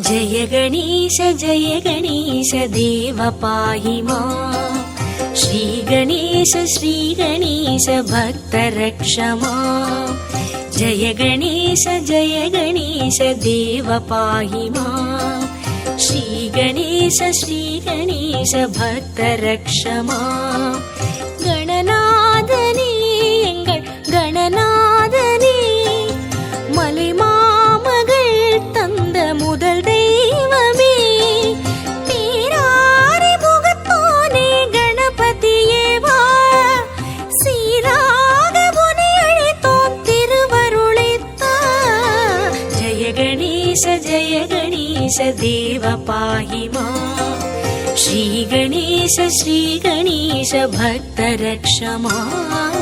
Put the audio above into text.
जय गणेश देव पाहि माम्। श्रीगणेश भक्त रक्ष माम्। जय गणेश देव पाहि माम्। श्रीगणेश भक्त रक्ष माम्। गणनादने एंगळ गणनादने मலைமாமகள் தந்த முதல் தெய்வமே பேராரி முகத்தோனே கணபதியே வா சீராக உன்னை அழைத்தோம் திருவருளித்தா ஜெய கணேச தேவ பாஹி மாம் श्री गणेश भक्त रक्ष माम्।